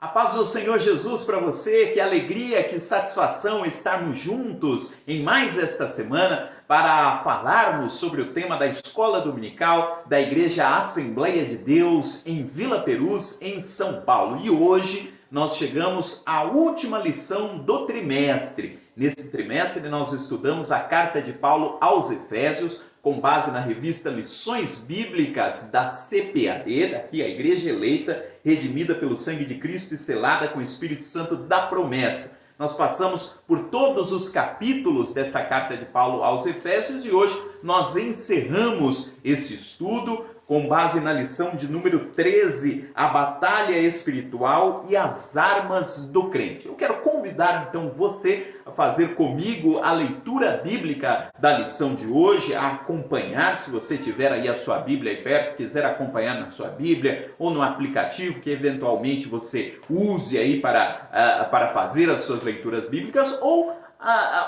A paz do Senhor Jesus para você, que alegria, que satisfação estarmos juntos em mais esta semana para falarmos sobre o tema da Escola Dominical da Igreja Assembleia de Deus em Vila Perus, em São Paulo. E hoje nós chegamos à última lição do trimestre. Nesse trimestre nós estudamos a carta de Paulo aos Efésios, com base na revista Lições Bíblicas da CPAD, daqui a Igreja Eleita, redimida pelo sangue de Cristo e selada com o Espírito Santo da promessa. Nós passamos por todos os capítulos desta carta de Paulo aos Efésios e hoje nós encerramos esse estudo com base na lição de número 13, a batalha espiritual e as armas do crente. Eu quero convidar então você a fazer comigo a leitura bíblica da lição de hoje, a acompanhar, se você tiver aí a sua Bíblia aí perto, quiser acompanhar na sua Bíblia ou no aplicativo que eventualmente você use aí para fazer as suas leituras bíblicas ou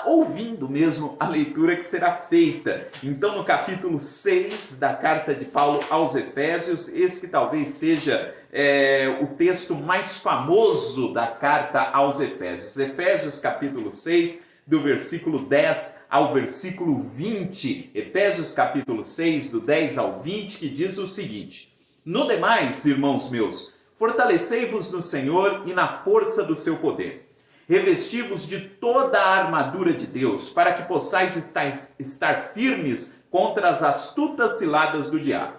ouvindo mesmo a leitura que será feita. Então, no capítulo 6 da carta de Paulo aos Efésios, esse que talvez seja o texto mais famoso da carta aos Efésios. Efésios capítulo 6, do versículo 10 ao versículo 20. Efésios capítulo 6, do 10 ao 20, que diz o seguinte: No demais, irmãos meus, fortalecei-vos no Senhor e na força do seu poder. Revesti-vos de toda a armadura de Deus, para que possais estar firmes contra as astutas ciladas do diabo.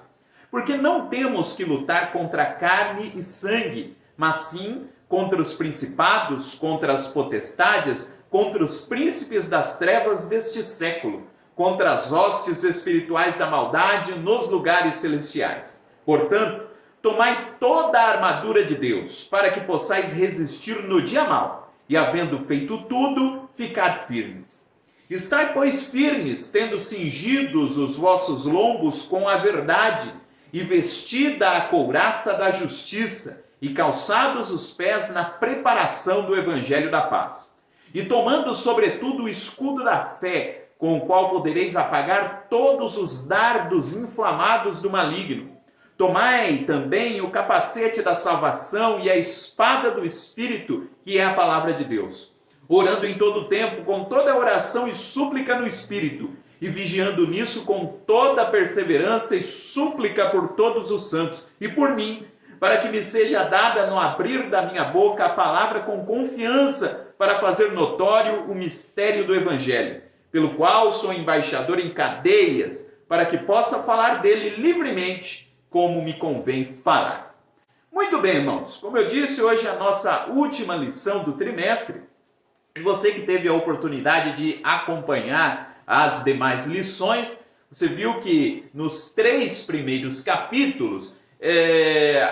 Porque não temos que lutar contra carne e sangue, mas sim contra os principados, contra as potestades, contra os príncipes das trevas deste século, contra as hostes espirituais da maldade nos lugares celestiais. Portanto, tomai toda a armadura de Deus, para que possais resistir no dia mau, e havendo feito tudo, ficar firmes. Estai, pois, firmes, tendo cingidos os vossos lombos com a verdade, e vestida a couraça da justiça, e calçados os pés na preparação do evangelho da paz. E tomando sobretudo o escudo da fé, com o qual podereis apagar todos os dardos inflamados do maligno. Tomai também o capacete da salvação e a espada do Espírito, que é a palavra de Deus. Orando em todo o tempo, com toda oração e súplica no Espírito, e vigiando nisso com toda perseverança e súplica por todos os santos, e por mim, para que me seja dada no abrir da minha boca a palavra com confiança, para fazer notório o mistério do Evangelho, pelo qual sou embaixador em cadeias, para que possa falar dele livremente, como me convém falar. Muito bem, irmãos. Como eu disse, hoje é a nossa última lição do trimestre. E você que teve a oportunidade de acompanhar as demais lições, você viu que nos 3 primeiros capítulos,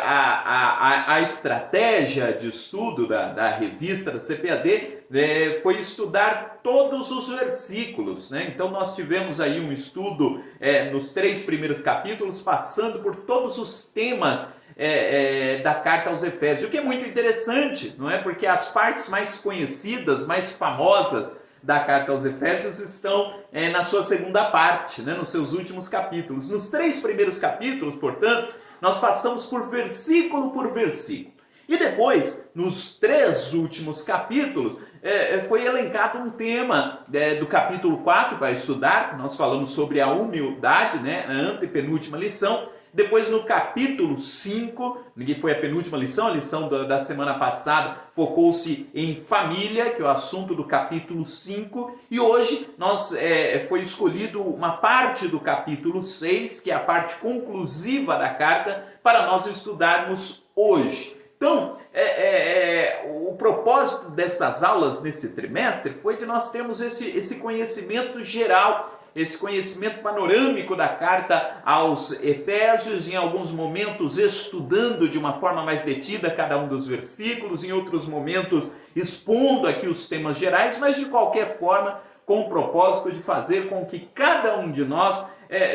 a estratégia de estudo da revista da CPAD foi estudar todos os versículos, né? Então nós tivemos aí um estudo nos 3 primeiros capítulos, passando por todos os temas da carta aos Efésios, o que é muito interessante, não é? Porque as partes mais conhecidas, mais famosas da carta aos Efésios estão na sua segunda parte, né? Nos seus últimos capítulos. Nos 3 primeiros capítulos, portanto, nós passamos por versículo. E depois, nos 3 últimos capítulos, foi elencado um tema do capítulo 4 para estudar. Nós falamos sobre a humildade, né? A antepenúltima lição. Depois, no capítulo 5, que foi a penúltima lição, a lição da semana passada, focou-se em família, que é o assunto do capítulo 5. E hoje foi escolhido uma parte do capítulo 6, que é a parte conclusiva da carta, para nós estudarmos hoje. Então, o propósito dessas aulas nesse trimestre foi de nós termos esse conhecimento geral, esse conhecimento panorâmico da carta aos Efésios, em alguns momentos estudando de uma forma mais detida cada um dos versículos, em outros momentos expondo aqui os temas gerais, mas de qualquer forma com o propósito de fazer com que cada um de nós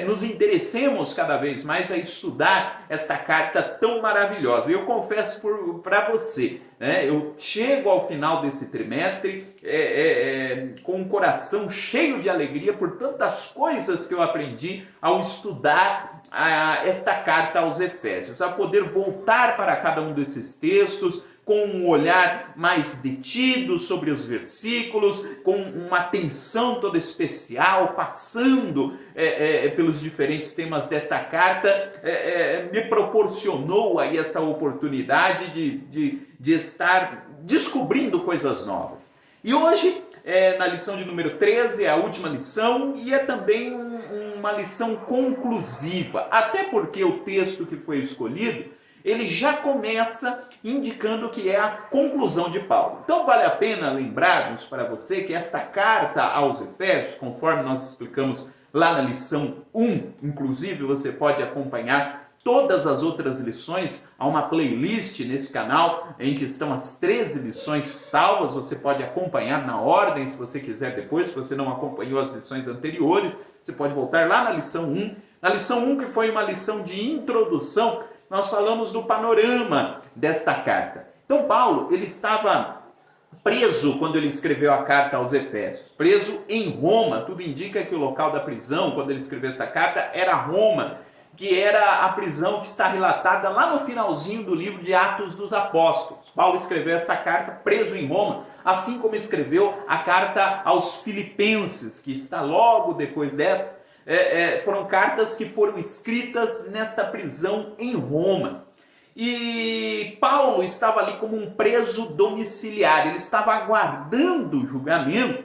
nos interessemos cada vez mais a estudar esta carta tão maravilhosa. Eu confesso para você, né, eu chego ao final desse trimestre com um coração cheio de alegria por tantas coisas que eu aprendi ao estudar esta carta aos Efésios, a poder voltar para cada um desses textos, com um olhar mais detido sobre os versículos, com uma atenção toda especial, passando pelos diferentes temas desta carta, me proporcionou aí essa oportunidade de estar descobrindo coisas novas. E hoje, na lição de número 13, é a última lição e é também uma lição conclusiva, até porque o texto que foi escolhido, ele já começa indicando que é a conclusão de Paulo. Então vale a pena lembrarmos para você que esta carta aos Efésios, conforme nós explicamos lá na lição 1, inclusive você pode acompanhar todas as outras lições, há uma playlist nesse canal em que estão as 13 lições salvas, você pode acompanhar na ordem se você quiser depois, se você não acompanhou as lições anteriores, você pode voltar lá na lição 1. Na lição 1, que foi uma lição de introdução, nós falamos do panorama desta carta. Então Paulo, ele estava preso quando ele escreveu a carta aos Efésios, preso em Roma. Tudo indica que o local da prisão, quando ele escreveu essa carta, era Roma, que era a prisão que está relatada lá no finalzinho do livro de Atos dos Apóstolos. Paulo escreveu essa carta preso em Roma, assim como escreveu a carta aos Filipenses, que está logo depois dessa. Foram cartas que foram escritas nesta prisão em Roma. E Paulo estava ali como um preso domiciliar, ele estava aguardando o julgamento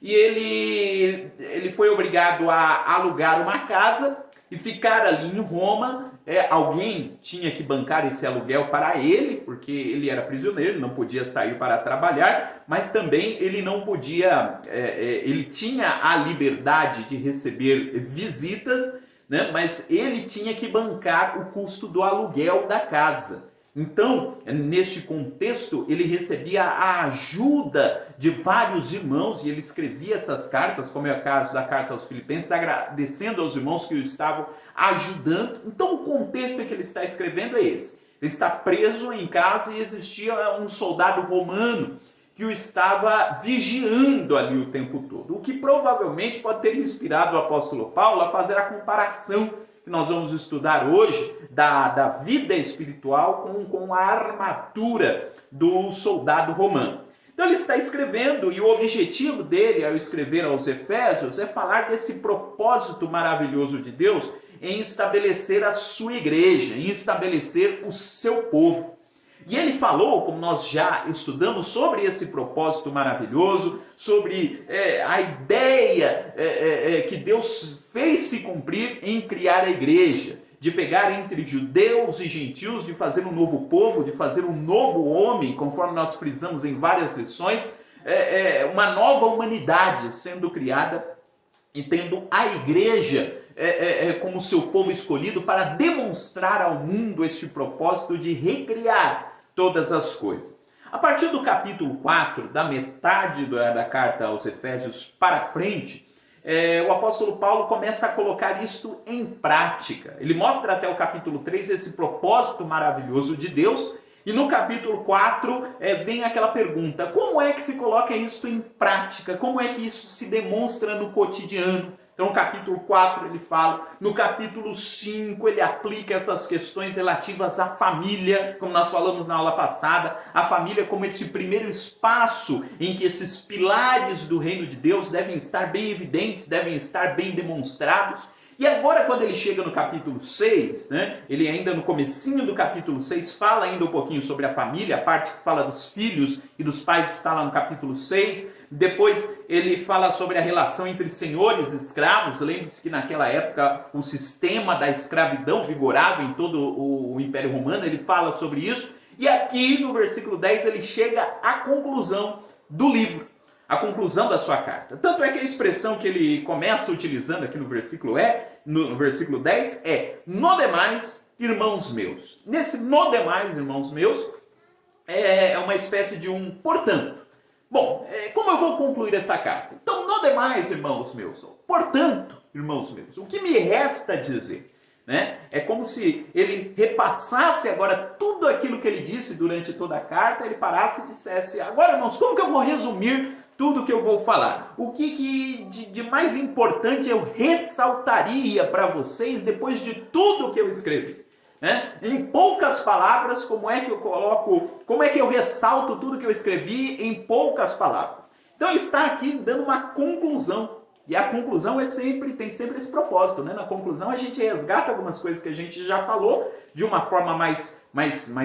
e ele foi obrigado a alugar uma casa e ficar ali em Roma. Alguém tinha que bancar esse aluguel para ele, porque ele era prisioneiro, ele não podia sair para trabalhar, mas também ele não podia, ele tinha a liberdade de receber visitas, né? Mas ele tinha que bancar o custo do aluguel da casa. Então, neste contexto, ele recebia a ajuda de vários irmãos e ele escrevia essas cartas, como é o caso da carta aos Filipenses, agradecendo aos irmãos que o estavam ajudando. Então, o contexto em que ele está escrevendo é esse. Ele está preso em casa e existia um soldado romano que o estava vigiando ali o tempo todo, o que provavelmente pode ter inspirado o apóstolo Paulo a fazer a comparação que nós vamos estudar hoje da vida espiritual com a armadura do soldado romano. Então ele está escrevendo e o objetivo dele ao escrever aos Efésios é falar desse propósito maravilhoso de Deus em estabelecer a sua igreja, em estabelecer o seu povo. E ele falou, como nós já estudamos, sobre esse propósito maravilhoso, sobre a ideia que Deus fez se cumprir em criar a igreja, de pegar entre judeus e gentios, de fazer um novo povo, de fazer um novo homem, conforme nós frisamos em várias lições, uma nova humanidade sendo criada e tendo a igreja como seu povo escolhido para demonstrar ao mundo este propósito de recriar todas as coisas. A partir do capítulo 4, da metade da carta aos Efésios para frente, o apóstolo Paulo começa a colocar isto em prática. Ele mostra até o capítulo 3 esse propósito maravilhoso de Deus, e no capítulo 4 vem aquela pergunta: como é que se coloca isso em prática? Como é que isso se demonstra no cotidiano? Então, no capítulo 4 ele fala, no capítulo 5 ele aplica essas questões relativas à família, como nós falamos na aula passada, a família como esse primeiro espaço em que esses pilares do reino de Deus devem estar bem evidentes, devem estar bem demonstrados. E agora, quando ele chega no capítulo 6, né, ele ainda no comecinho do capítulo 6 fala ainda um pouquinho sobre a família, a parte que fala dos filhos e dos pais está lá no capítulo 6. Depois ele fala sobre a relação entre senhores e escravos. Lembre-se que naquela época o sistema da escravidão vigorava em todo o Império Romano, ele fala sobre isso. E aqui no versículo 10 ele chega à conclusão do livro, a conclusão da sua carta. Tanto é que a expressão que ele começa utilizando aqui no versículo 10 é: no demais, irmãos meus. Nesse no demais, irmãos meus, é uma espécie de um portanto. Bom, como eu vou concluir essa carta? Então, no demais, irmãos meus, portanto, irmãos meus, o que me resta dizer? Né? É como se ele repassasse agora tudo aquilo que ele disse durante toda a carta, ele parasse e dissesse: agora, irmãos, como que eu vou resumir tudo que eu vou falar? O que de mais importante eu ressaltaria para vocês depois de tudo que eu escrevi? né? Em poucas palavras, como é que eu ressalto tudo que eu escrevi em poucas palavras? Então ele está aqui dando uma conclusão. E a conclusão tem sempre esse propósito, né? Na conclusão a gente resgata algumas coisas que a gente já falou de uma forma mais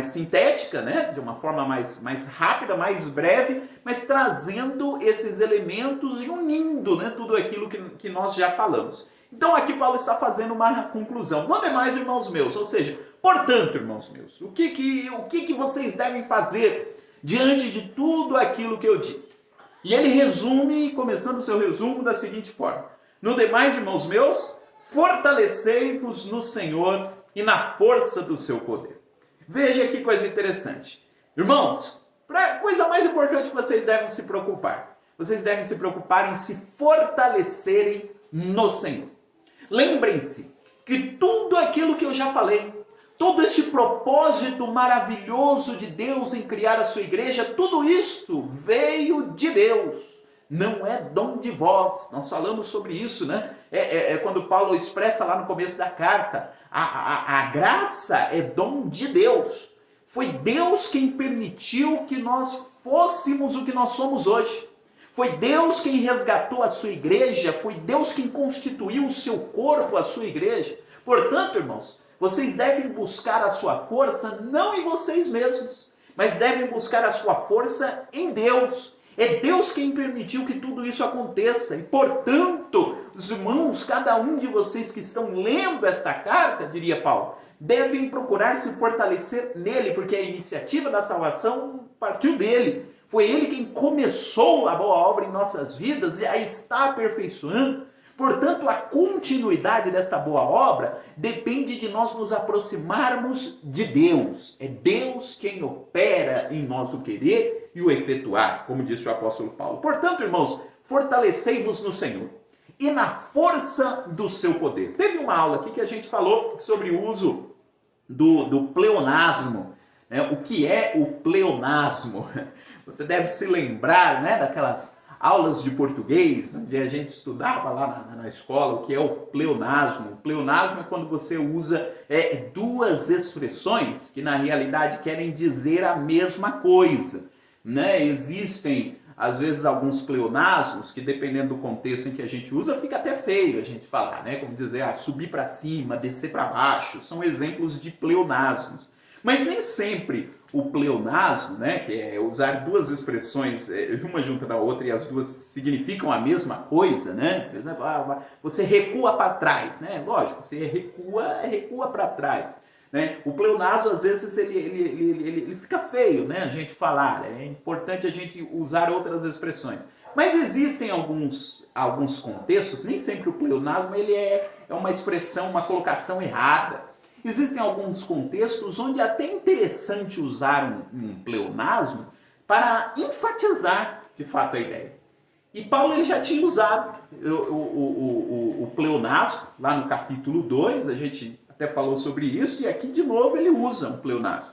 sintética, né? De uma forma mais rápida, mais breve, mas trazendo esses elementos e unindo, né? Tudo aquilo que nós já falamos. Então aqui Paulo está fazendo uma conclusão. Não é mais, irmãos meus, ou seja, portanto, irmãos meus, o que vocês devem fazer diante de tudo aquilo que eu disse? E ele resume, começando o seu resumo, da seguinte forma: no demais, irmãos meus, fortalecei-vos no Senhor e na força do seu poder. Veja que coisa interessante. Irmãos, a coisa mais importante que vocês devem se preocupar. Vocês devem se preocupar em se fortalecerem no Senhor. Lembrem-se que tudo aquilo que eu já falei, todo este propósito maravilhoso de Deus em criar a sua igreja, tudo isto veio de Deus. Não é dom de vós. Nós falamos sobre isso, né? Quando Paulo expressa lá no começo da carta, a graça é dom de Deus. Foi Deus quem permitiu que nós fôssemos o que nós somos hoje. Foi Deus quem resgatou a sua igreja, foi Deus quem constituiu o seu corpo, a sua igreja. Portanto, irmãos, vocês devem buscar a sua força não em vocês mesmos, mas devem buscar a sua força em Deus. É Deus quem permitiu que tudo isso aconteça. E, portanto, os irmãos, cada um de vocês que estão lendo esta carta, diria Paulo, devem procurar se fortalecer nele, porque a iniciativa da salvação partiu dele. Foi ele quem começou a boa obra em nossas vidas e a está aperfeiçoando. Portanto, a continuidade desta boa obra depende de nós nos aproximarmos de Deus. É Deus quem opera em nós o querer e o efetuar, como disse o apóstolo Paulo. Portanto, irmãos, fortalecei-vos no Senhor e na força do seu poder. Teve uma aula aqui que a gente falou sobre o uso do pleonasmo. Né? O que é o pleonasmo? Você deve se lembrar, né, daquelas aulas de português, onde a gente estudava lá na escola o que é o pleonasmo. O pleonasmo é quando você usa duas expressões que na realidade querem dizer a mesma coisa. Né? Existem, às vezes, alguns pleonasmos que, dependendo do contexto em que a gente usa, fica até feio a gente falar, né? Como dizer, subir para cima, descer para baixo, são exemplos de pleonasmos. Mas nem sempre o pleonasmo, né, que é usar duas expressões, uma junto da outra, e as duas significam a mesma coisa, né? Por exemplo, você recua para trás, né? Lógico, você recua para trás. Né? O pleonasmo, às vezes, ele fica feio, né, a gente falar. É importante a gente usar outras expressões. Mas existem alguns contextos, nem sempre o pleonasmo ele é uma expressão, uma colocação errada. Existem alguns contextos onde é até interessante usar um pleonasmo para enfatizar, de fato, a ideia. E Paulo ele já tinha usado o pleonasmo, lá no capítulo 2, a gente até falou sobre isso, e aqui de novo ele usa um pleonasmo.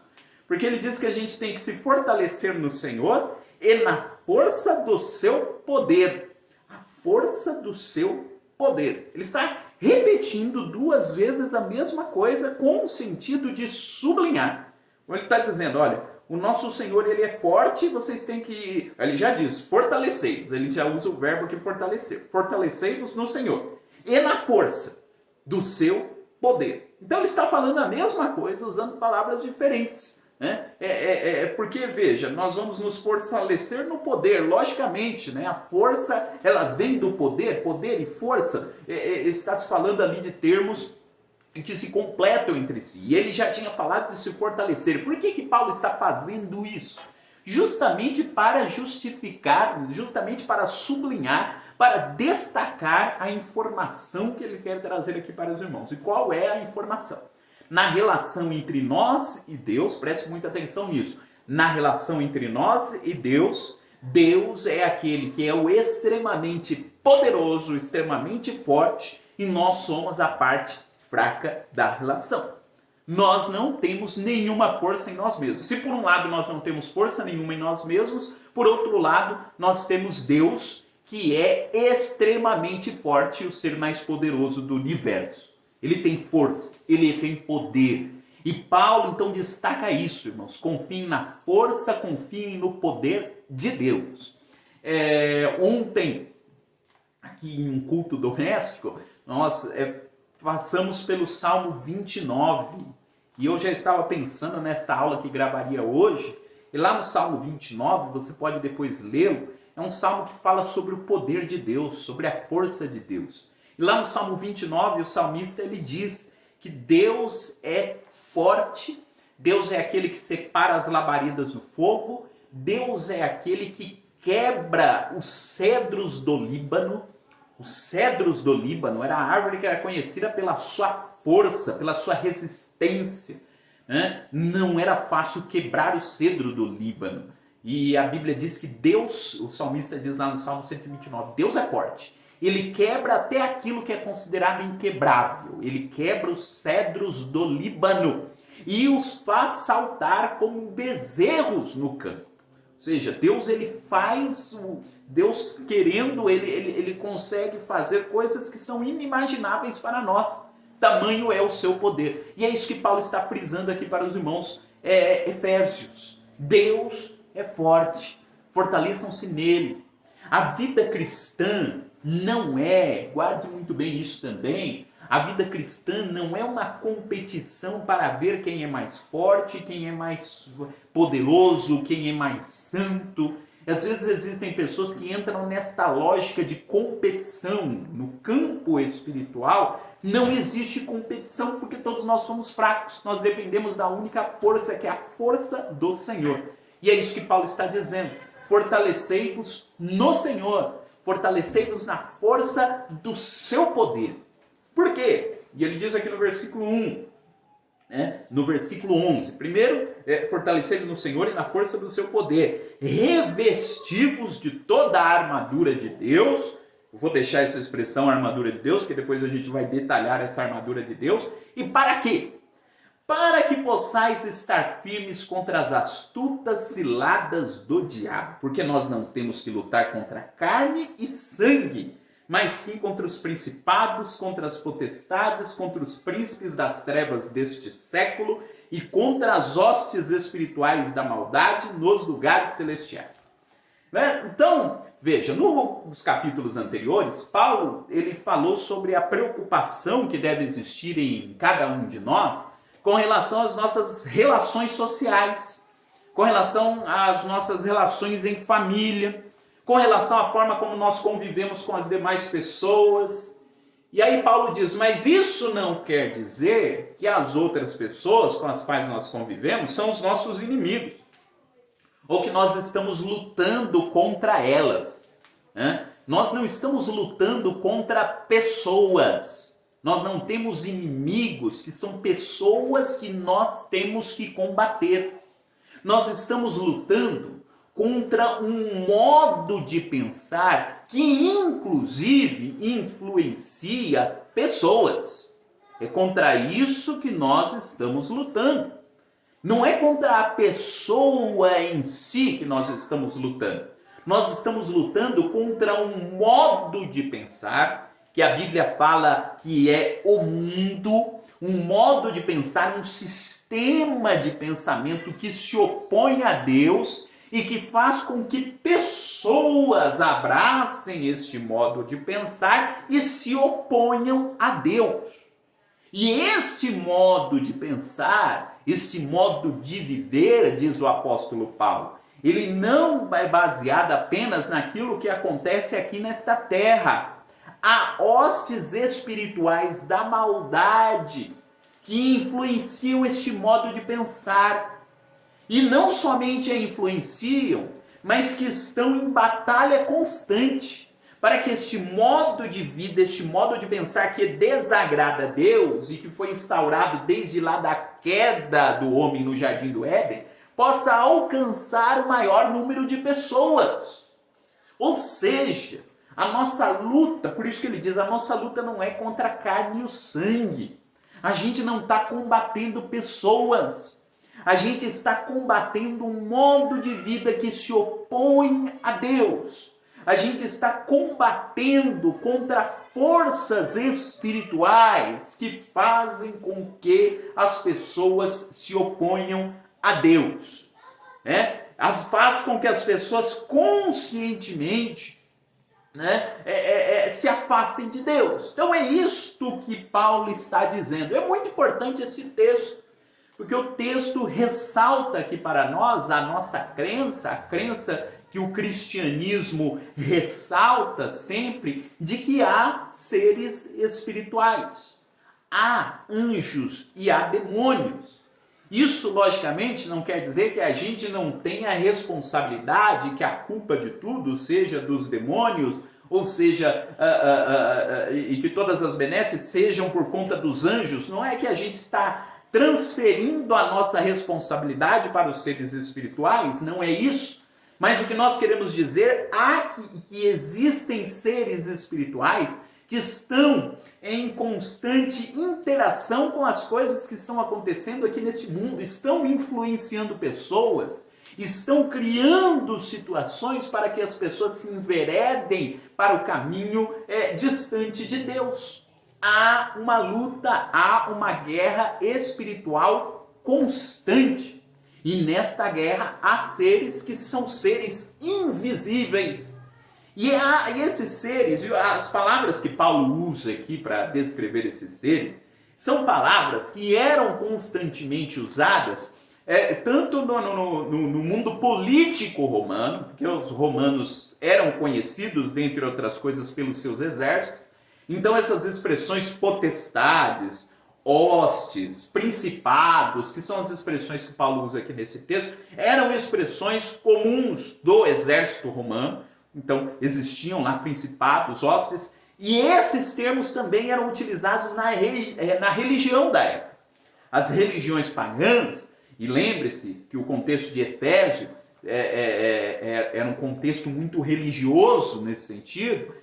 Porque ele diz que a gente tem que se fortalecer no Senhor e na força do seu poder. A força do seu poder. Ele está repetindo duas vezes a mesma coisa com o sentido de sublinhar. Ele está dizendo, olha, o nosso Senhor ele é forte, vocês têm que... Ele já diz, fortalecei-vos. Ele já usa o verbo aqui fortalecer. Fortalecei-vos no Senhor. E na força do seu poder. Então ele está falando a mesma coisa usando palavras diferentes. Né? Porque, veja, nós vamos nos fortalecer no poder, logicamente, né? A força, ela vem do poder e força, está se falando ali de termos que se completam entre si, e ele já tinha falado de se fortalecer. Por que Paulo está fazendo isso? Justamente para justificar, justamente para sublinhar, para destacar a informação que ele quer trazer aqui para os irmãos. E qual é a informação? Na relação entre nós e Deus, preste muita atenção nisso, na relação entre nós e Deus, Deus é aquele que é o extremamente poderoso, extremamente forte, e nós somos a parte fraca da relação. Nós não temos nenhuma força em nós mesmos. Se por um lado nós não temos força nenhuma em nós mesmos, por outro lado nós temos Deus, que é extremamente forte e o ser mais poderoso do universo. Ele tem força, ele tem poder. E Paulo então destaca isso, irmãos. Confiem na força, confiem no poder de Deus. Ontem, aqui em um culto doméstico, nós passamos pelo Salmo 29. E eu já estava pensando nesta aula que gravaria hoje. E lá no Salmo 29, você pode depois lê-lo, é um salmo que fala sobre o poder de Deus, sobre a força de Deus. E lá no Salmo 29, o salmista ele diz que Deus é forte, Deus é aquele que separa as labaredas do fogo, Deus é aquele que quebra os cedros do Líbano. Os cedros do Líbano era a árvore que era conhecida pela sua força, pela sua resistência. Não era fácil quebrar o cedro do Líbano. E a Bíblia diz que Deus, o salmista diz lá no Salmo 129, Deus é forte. Ele quebra até aquilo que é considerado inquebrável. Ele quebra os cedros do Líbano e os faz saltar como bezerros no campo. Ou seja, Deus ele faz, Deus querendo, ele consegue fazer coisas que são inimagináveis para nós. Tamanho é o seu poder. E é isso que Paulo está frisando aqui para os irmãos Efésios. Deus é forte. Fortaleçam-se nele. A vida cristã não guarde muito bem isso também, a vida cristã não é uma competição para ver quem é mais forte, quem é mais poderoso, quem é mais santo. Às vezes existem pessoas que entram nesta lógica de competição. No campo espiritual não existe competição porque todos nós somos fracos. Nós dependemos da única força que é a força do Senhor. E é isso que Paulo está dizendo. Fortalecei-vos no Senhor. Fortalecei-vos na força do seu poder. Por quê? E ele diz aqui no versículo 1, no versículo 11. Primeiro, fortalecei-vos no Senhor e na força do seu poder. Revesti-vos de toda a armadura de Deus. Eu vou deixar essa expressão armadura de Deus, porque depois a gente vai detalhar essa armadura de Deus. E para quê? Para que possais estar firmes contra as astutas ciladas do diabo. Porque nós não temos que lutar contra carne e sangue, mas sim contra os principados, contra as potestades, contra os príncipes das trevas deste século e contra as hostes espirituais da maldade nos lugares celestiais. Então, veja, nos capítulos anteriores, Paulo ele falou sobre a preocupação que deve existir em cada um de nós com relação às nossas relações sociais, com relação às nossas relações em família, com relação à forma como nós convivemos com as demais pessoas. E aí Paulo diz, mas isso não quer dizer que as outras pessoas com as quais nós convivemos são os nossos inimigos, ou que nós estamos lutando contra elas. Nós não estamos lutando contra pessoas. Nós não temos inimigos que são pessoas que nós temos que combater. Nós estamos lutando contra um modo de pensar que inclusive influencia pessoas. É contra isso que nós estamos lutando. Não é contra a pessoa em si que nós estamos lutando. Nós estamos lutando contra um modo de pensar que a Bíblia fala que é o mundo, um modo de pensar, um sistema de pensamento que se opõe a Deus e que faz com que pessoas abracem este modo de pensar e se oponham a Deus. E este modo de pensar, este modo de viver, diz o apóstolo Paulo, ele não é baseado apenas naquilo que acontece aqui nesta terra. Há hostes espirituais da maldade que influenciam este modo de pensar. E não somente a influenciam, mas que estão em batalha constante para que este modo de vida, este modo de pensar que desagrada a Deus e que foi instaurado desde lá da queda do homem no Jardim do Éden, possa alcançar o maior número de pessoas. Ou seja, a nossa luta, por isso que ele diz, a nossa luta não é contra a carne e o sangue. A gente não está combatendo pessoas. A gente está combatendo um modo de vida que se opõe a Deus. a gente está combatendo contra forças espirituais que fazem com que as pessoas se oponham a Deus. Faz com que as pessoas conscientemente se afastem de Deus. Então é isto que Paulo está dizendo. É muito importante esse texto, porque o texto ressalta aqui para nós a nossa crença, a crença que o cristianismo ressalta sempre, de que há seres espirituais, há anjos e há demônios. Isso, logicamente, não quer dizer que a gente não tenha responsabilidade, que a culpa de tudo seja dos demônios, ou seja, e que todas as benesses sejam por conta dos anjos. Não é que a gente está transferindo a nossa responsabilidade para os seres espirituais, não é isso. Mas o que nós queremos dizer é que existem seres espirituais que estão em constante interação com as coisas que estão acontecendo aqui neste mundo, estão influenciando pessoas, estão criando situações para que as pessoas se enveredem para o caminho distante de Deus. Há uma luta, há uma guerra espiritual constante. E nesta guerra há seres que são seres invisíveis. E esses seres, e as palavras que Paulo usa aqui para descrever esses seres, são palavras que eram constantemente usadas tanto no mundo político romano, porque os romanos eram conhecidos, dentre outras coisas, pelos seus exércitos. Então essas expressões potestades, hostes, principados, que são as expressões que Paulo usa aqui nesse texto, eram expressões comuns do exército romano. Então existiam lá principados, hostes, e esses termos também eram utilizados na religião da época. As religiões pagãs, e lembre-se que o contexto de Efésio era um contexto muito religioso nesse sentido,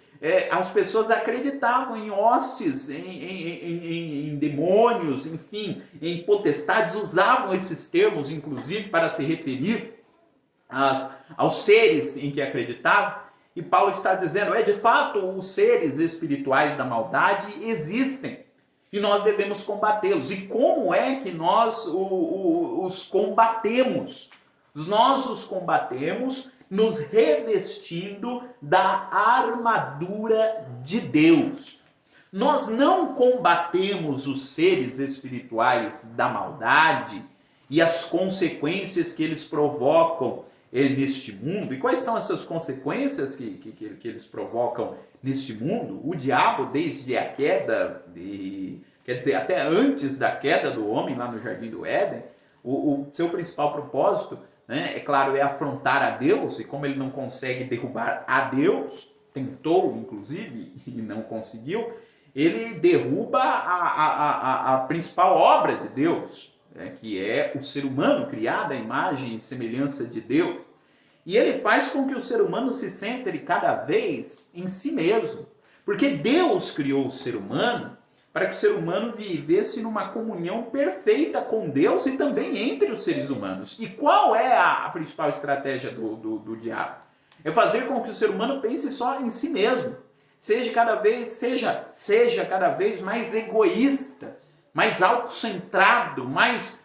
as pessoas acreditavam em hostes, em demônios, enfim, em potestades, usavam esses termos, inclusive, para se referir aos seres em que acreditavam. E Paulo está dizendo, de fato, os seres espirituais da maldade existem e nós devemos combatê-los. E como é que nós os combatemos? Nós os combatemos nos revestindo da armadura de Deus. Nós não combatemos os seres espirituais da maldade e as consequências que eles provocam neste mundo. E quais são essas consequências que eles provocam neste mundo? O diabo, desde a queda, quer dizer, até antes da queda do homem lá no Jardim do Éden, o seu principal propósito, é claro, é afrontar a Deus, e como ele não consegue derrubar a Deus, tentou inclusive e não conseguiu, ele derruba a principal obra de Deus, que é o ser humano criado à imagem e semelhança de Deus. E ele faz com que o ser humano se centre cada vez em si mesmo, porque Deus criou o ser humano para que o ser humano vivesse numa comunhão perfeita com Deus e também entre os seres humanos. E qual é a principal estratégia do diabo? É fazer com que o ser humano pense só em si mesmo, seja cada vez mais egoísta, mais autocentrado, mais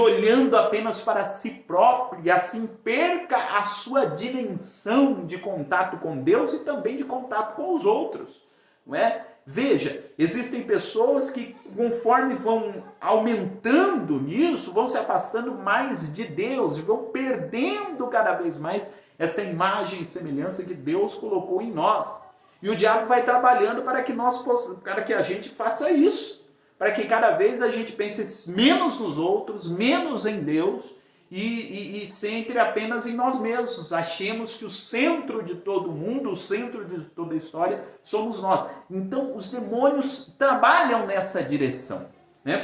olhando apenas para si próprio, e assim perca a sua dimensão de contato com Deus e também de contato com os outros, não é? Veja, existem pessoas que, conforme vão aumentando nisso, vão se afastando mais de Deus e vão perdendo cada vez mais essa imagem e semelhança que Deus colocou em nós. E o diabo vai trabalhando para que a gente faça isso, para que cada vez a gente pense menos nos outros, menos em Deus e centre apenas em nós mesmos. Achemos que o centro de todo mundo, o centro de toda a história, somos nós. Então, os demônios trabalham nessa direção,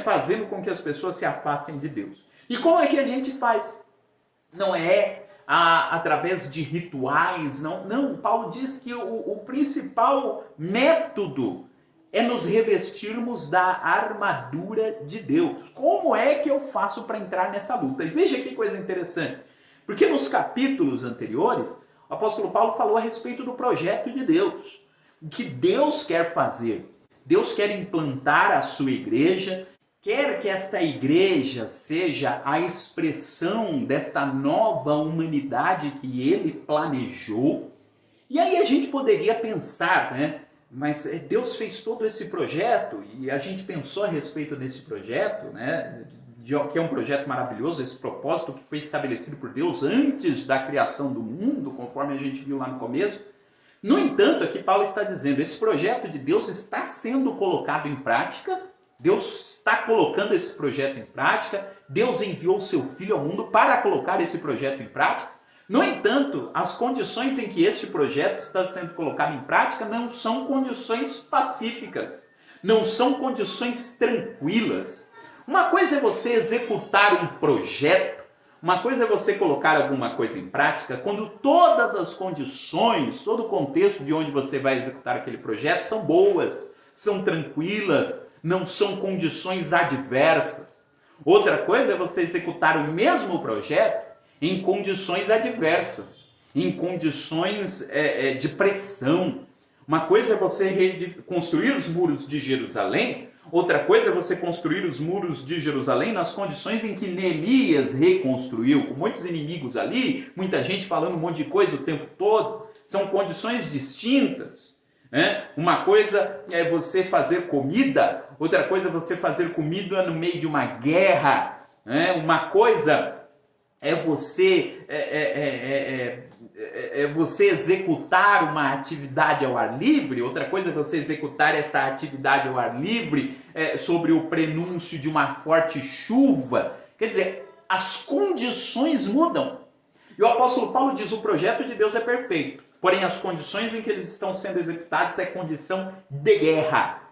fazendo com que as pessoas se afastem de Deus. E como é que a gente faz? Não é através de rituais, não. Paulo diz que o principal método é nos revestirmos da armadura de Deus. Como é que eu faço para entrar nessa luta? E veja que coisa interessante, porque nos capítulos anteriores, O apóstolo Paulo falou a respeito do projeto de Deus. O que Deus quer fazer? Deus quer implantar a sua igreja, quer que esta igreja seja a expressão desta nova humanidade que ele planejou. E aí a gente poderia pensar, né? Mas Deus fez todo esse projeto e a gente pensou a respeito desse projeto, né? Que é um projeto maravilhoso, esse propósito que foi estabelecido por Deus antes da criação do mundo, conforme a gente viu lá no começo. No entanto, aqui Paulo está dizendo, esse projeto de Deus está sendo colocado em prática, Deus está colocando esse projeto em prática, Deus enviou o seu Filho ao mundo para colocar esse projeto em prática. No entanto, as condições em que este projeto está sendo colocado em prática não são condições pacíficas, não são condições tranquilas. Uma coisa é você executar um projeto, uma coisa é você colocar alguma coisa em prática quando todas as condições, todo o contexto de onde você vai executar aquele projeto são boas, são tranquilas, não são condições adversas. Outra coisa é você executar o mesmo projeto em condições adversas, em condições de pressão. Uma coisa é você construir os muros de Jerusalém, outra coisa é você construir os muros de Jerusalém nas condições em que Neemias reconstruiu, com muitos inimigos ali, muita gente falando um monte de coisa o tempo todo. São condições distintas. Uma coisa é você fazer comida, outra coisa é você fazer comida no meio de uma guerra. Uma coisa é você executar uma atividade ao ar livre, outra coisa é você executar essa atividade ao ar livre sobre o prenúncio de uma forte chuva. Quer dizer, as condições mudam. E o apóstolo Paulo diz, o projeto de Deus é perfeito, porém as condições em que eles estão sendo executados é condição de guerra.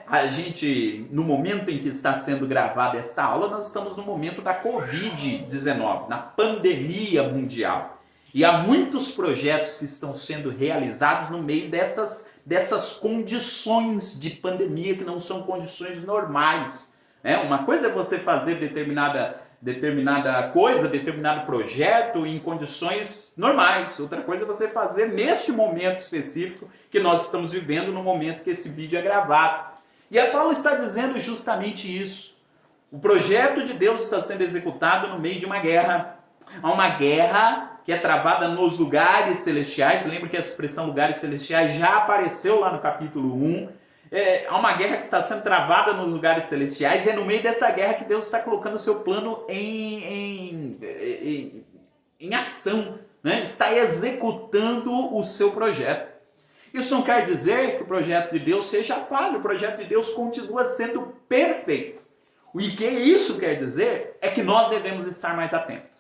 A gente, no momento em que está sendo gravada esta aula, nós estamos no momento da Covid-19, na pandemia mundial. E há muitos projetos que estão sendo realizados no meio dessas condições de pandemia, que não são condições normais. Uma coisa é você fazer determinada coisa, determinado projeto em condições normais. Outra coisa é você fazer neste momento específico que nós estamos vivendo, no momento que esse vídeo é gravado. E a Paulo está dizendo justamente isso. O projeto de Deus está sendo executado no meio de uma guerra. Há uma guerra que é travada nos lugares celestiais. Lembra que essa expressão lugares celestiais já apareceu lá no capítulo 1. Há uma guerra que está sendo travada nos lugares celestiais, e é no meio dessa guerra que Deus está colocando o seu plano em ação, Está executando o seu projeto. Isso não quer dizer que o projeto de Deus seja falho, o projeto de Deus continua sendo perfeito. O que isso quer dizer é que nós devemos estar mais atentos.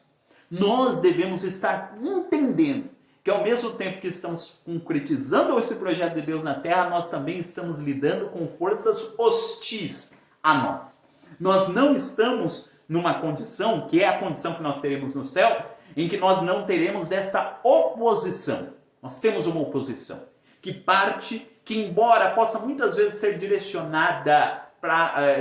Nós devemos estar entendendo que ao mesmo tempo que estamos concretizando esse projeto de Deus na Terra, nós também estamos lidando com forças hostis a nós. Nós não estamos numa condição, que é a condição que nós teremos no céu, em que nós não teremos dessa oposição. Nós temos uma oposição que parte, que embora possa muitas vezes ser direcionada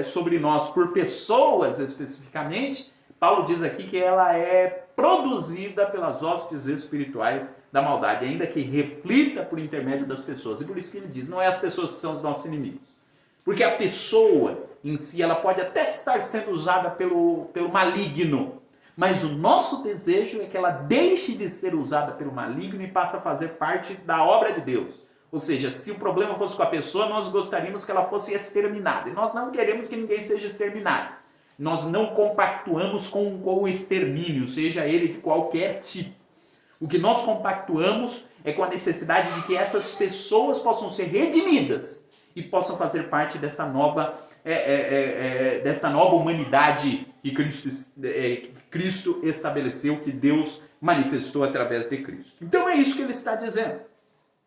sobre nós por pessoas especificamente, Paulo diz aqui que ela é produzida pelas hostes espirituais da maldade, ainda que reflita por intermédio das pessoas. E por isso que ele diz, não é as pessoas que são os nossos inimigos. Porque a pessoa em si, ela pode até estar sendo usada pelo maligno, mas o nosso desejo é que ela deixe de ser usada pelo maligno e passe a fazer parte da obra de Deus. Ou seja, se o problema fosse com a pessoa, nós gostaríamos que ela fosse exterminada. E nós não queremos que ninguém seja exterminado. Nós não compactuamos com o extermínio, seja ele de qualquer tipo. O que nós compactuamos é com a necessidade de que essas pessoas possam ser redimidas e possam fazer parte dessa nova humanidade que Cristo estabeleceu, que Deus manifestou através de Cristo. Então é isso que ele está dizendo.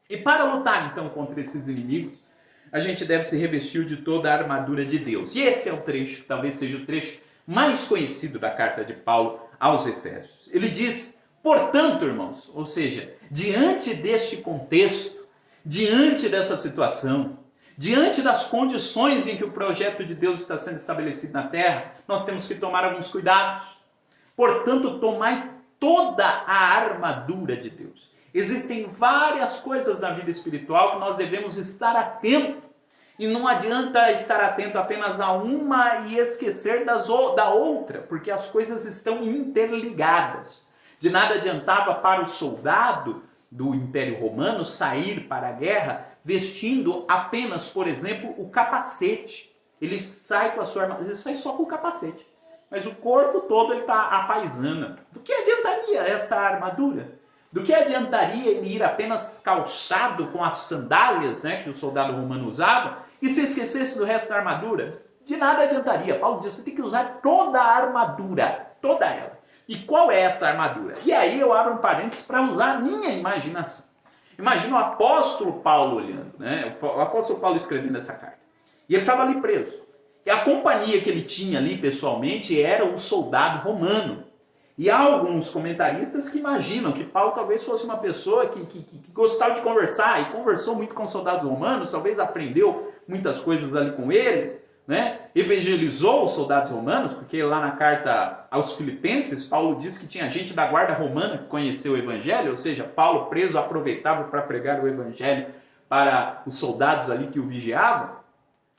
E para lutar então contra esses inimigos, a gente deve se revestir de toda a armadura de Deus. E esse é o trecho, que talvez seja o trecho mais conhecido da carta de Paulo aos Efésios. Ele diz, portanto, irmãos, ou seja, diante deste contexto, diante dessa situação, diante das condições em que o projeto de Deus está sendo estabelecido na terra, nós temos que tomar alguns cuidados. Portanto, tomai toda a armadura de Deus. Existem várias coisas na vida espiritual que nós devemos estar atentos. E não adianta estar atento apenas a uma e esquecer da outra, porque as coisas estão interligadas. De nada adiantava para o soldado do Império Romano sair para a guerra vestindo apenas, por exemplo, o capacete. Ele sai com a sua armadura, ele sai só com o capacete. Mas o corpo todo ele está à paisana. Do que adiantaria essa armadura? Do que adiantaria ele ir apenas calçado com as sandálias, né, que o soldado romano usava, e se esquecesse do resto da armadura? De nada adiantaria. Paulo diz, você tem que usar toda a armadura, toda ela. E qual é essa armadura? E aí eu abro um parênteses para usar a minha imaginação. Imagina o apóstolo Paulo olhando, né? O apóstolo Paulo escrevendo essa carta. E ele estava ali preso. E a companhia que ele tinha ali pessoalmente era o soldado romano. E há alguns comentaristas que imaginam que Paulo talvez fosse uma pessoa que gostava de conversar e conversou muito com os soldados romanos, talvez aprendeu muitas coisas ali com eles, né? Evangelizou os soldados romanos, porque lá na carta aos Filipenses, Paulo diz que tinha gente da guarda romana que conheceu o evangelho, ou seja, Paulo preso aproveitava para pregar o evangelho para os soldados ali que o vigiavam.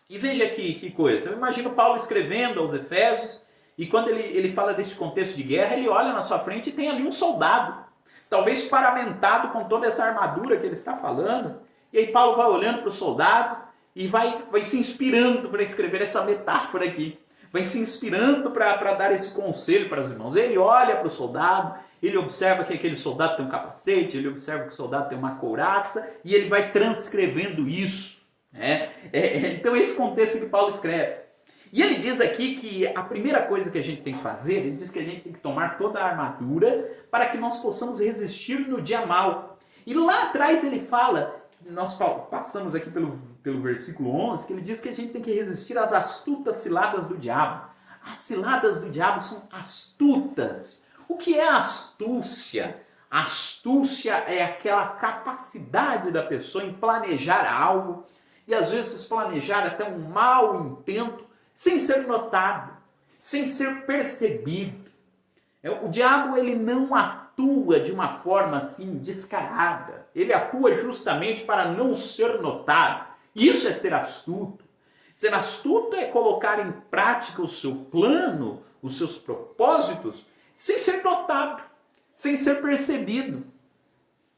E veja que coisa, eu imagino Paulo escrevendo aos Efésios, e quando ele fala desse contexto de guerra, ele olha na sua frente e tem ali um soldado, talvez paramentado com toda essa armadura que ele está falando, e aí Paulo vai olhando para o soldado e vai se inspirando para escrever essa metáfora aqui, vai se inspirando para dar esse conselho para os irmãos. Ele olha para o soldado, ele observa que aquele soldado tem um capacete, ele observa que o soldado tem uma couraça, e ele vai transcrevendo isso. Então esse contexto que Paulo escreve. E ele diz aqui que a primeira coisa que a gente tem que fazer, ele diz que a gente tem que tomar toda a armadura para que nós possamos resistir no dia mal. E lá atrás ele fala, nós passamos aqui pelo versículo 11, que ele diz que a gente tem que resistir às astutas ciladas do diabo. As ciladas do diabo são astutas. O que é astúcia? Astúcia é aquela capacidade da pessoa em planejar algo, e às vezes planejar até um mau intento, sem ser notado, sem ser percebido. O diabo ele não atua de uma forma assim descarada. Ele atua justamente para não ser notado. Isso é ser astuto. Ser astuto é colocar em prática o seu plano, os seus propósitos, sem ser notado, sem ser percebido.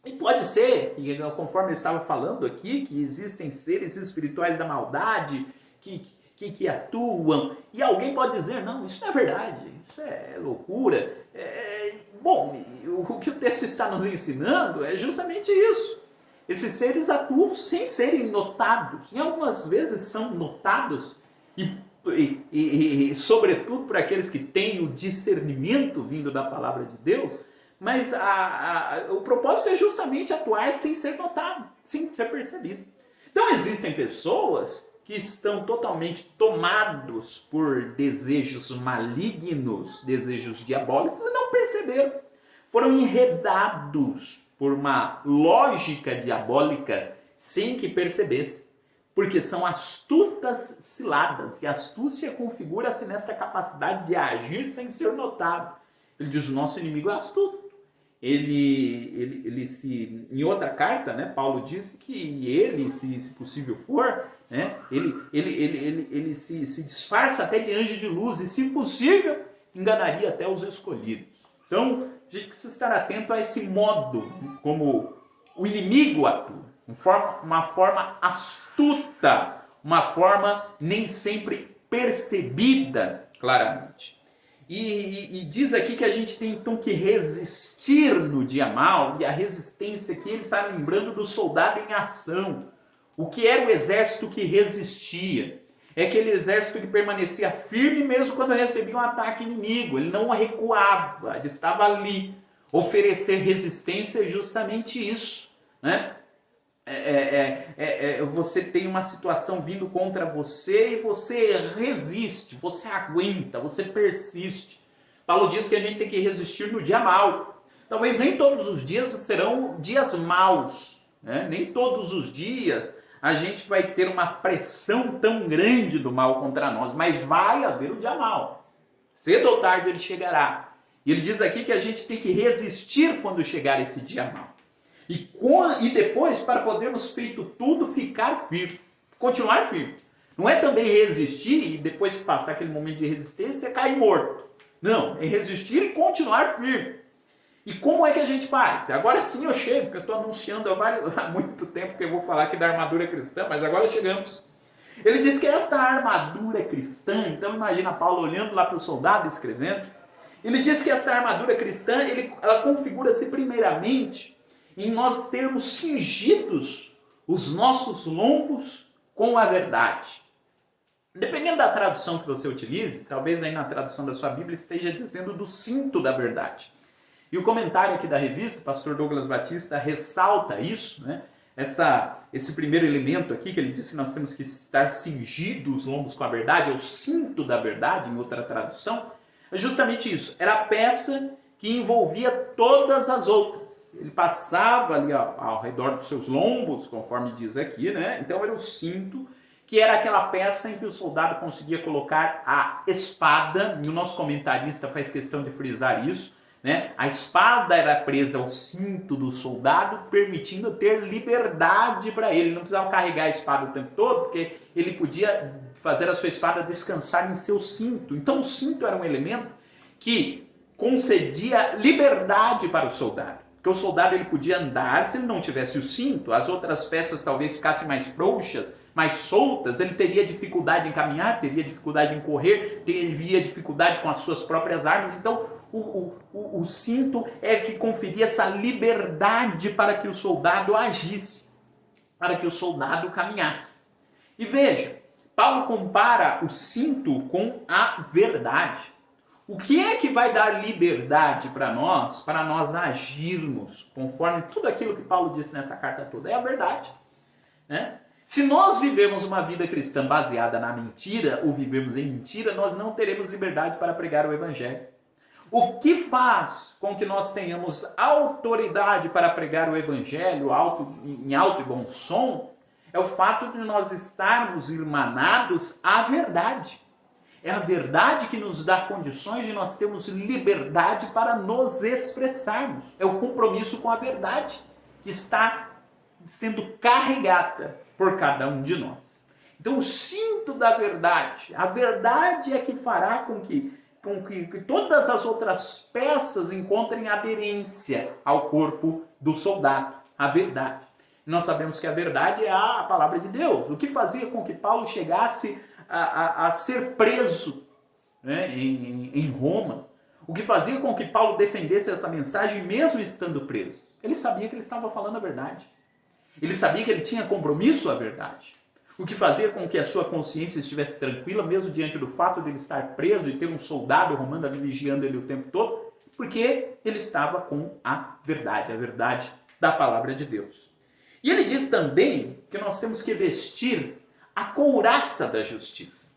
E pode ser, conforme eu estava falando aqui, que existem seres espirituais da maldade que atuam, e alguém pode dizer, não, isso não é verdade, isso é loucura. Bom, o que o texto está nos ensinando é justamente isso. Esses seres atuam sem serem notados, e algumas vezes são notados, e sobretudo por aqueles que têm o discernimento vindo da palavra de Deus, mas o propósito é justamente atuar sem ser notado, sem ser percebido. Então existem pessoas que estão totalmente tomados por desejos malignos, desejos diabólicos, e não perceberam. Foram enredados por uma lógica diabólica sem que percebessem, porque são astutas ciladas, e a astúcia configura-se nessa capacidade de agir sem ser notado. Ele diz, o nosso inimigo é astuto. Ele se, em outra carta, né, Paulo disse que ele, se possível for, né, ele se disfarça até de anjo de luz e, se possível, enganaria até os escolhidos. Então, a gente precisa estar atento a esse modo como o inimigo atua, uma forma astuta, uma forma nem sempre percebida claramente. E diz aqui que a gente tem então que resistir no dia mal, e a resistência que ele está lembrando do soldado em ação. O que era o exército que resistia? É aquele exército que permanecia firme mesmo quando recebia um ataque inimigo. Ele não recuava, ele estava ali. Oferecer resistência é justamente isso, né? Você tem uma situação vindo contra você e você resiste, você aguenta, você persiste. Paulo diz que a gente tem que resistir no dia mau. Talvez nem todos os dias serão dias maus, né? Nem todos os dias a gente vai ter uma pressão tão grande do mal contra nós, mas vai haver o dia mau. Cedo ou tarde ele chegará. E ele diz aqui que a gente tem que resistir quando chegar esse dia mau. E depois, para podermos feito tudo, ficar firmes. Continuar firme. Não é também resistir e depois que passar aquele momento de resistência, cair morto. Não, é resistir e continuar firme. E como é que a gente faz? Agora sim eu chego, porque eu estou anunciando há muito tempo que eu vou falar aqui da armadura cristã, mas agora chegamos. Ele diz que esta armadura cristã, então imagina Paulo olhando lá para o soldado escrevendo, ele diz que essa armadura cristã, ela configura-se primeiramente em nós termos cingidos os nossos lombos com a verdade. Dependendo da tradução que você utilize, talvez aí na tradução da sua Bíblia esteja dizendo do cinto da verdade. E o comentário aqui da revista, pastor Douglas Batista, ressalta isso, né? Esse primeiro elemento aqui, que ele disse que nós temos que estar cingidos os lombos com a verdade, é o cinto da verdade, em outra tradução, é justamente isso. Era a peça que envolvia todas as outras. Ele passava ali ao redor dos seus lombos, conforme diz aqui, né? Então era o cinto, que era aquela peça em que o soldado conseguia colocar a espada, e o nosso comentarista faz questão de frisar isso, né? A espada era presa ao cinto do soldado, permitindo ter liberdade para ele. Ele não precisava carregar a espada o tempo todo, porque ele podia fazer a sua espada descansar em seu cinto. Então o cinto era um elemento que concedia liberdade para o soldado. Porque o soldado ele podia andar, se ele não tivesse o cinto, as outras peças talvez ficassem mais frouxas, mais soltas, ele teria dificuldade em caminhar, teria dificuldade em correr, teria dificuldade com as suas próprias armas. Então o cinto é que conferia essa liberdade para que o soldado agisse, para que o soldado caminhasse. E veja, Paulo compara o cinto com a verdade. O que é que vai dar liberdade para nós agirmos conforme tudo aquilo que Paulo disse nessa carta toda? É a verdade, né? Se nós vivemos uma vida cristã baseada na mentira, ou vivemos em mentira, nós não teremos liberdade para pregar o evangelho. O que faz com que nós tenhamos autoridade para pregar o evangelho em alto e bom som é o fato de nós estarmos irmanados à verdade. É a verdade que nos dá condições de nós termos liberdade para nos expressarmos. É o compromisso com a verdade que está sendo carregada por cada um de nós. Então o cinto da verdade, a verdade é que fará com que todas as outras peças encontrem aderência ao corpo do soldado, a verdade. E nós sabemos que a verdade é a palavra de Deus. O que fazia com que Paulo chegasse a ser preso, né, em Roma? O que fazia com que Paulo defendesse essa mensagem mesmo estando preso? Ele sabia que ele estava falando a verdade. Ele sabia que ele tinha compromisso à verdade. O que fazia com que a sua consciência estivesse tranquila, mesmo diante do fato de ele estar preso e ter um soldado romano ali vigiando ele o tempo todo, porque ele estava com a verdade da palavra de Deus. E ele diz também que nós temos que vestir a couraça da justiça.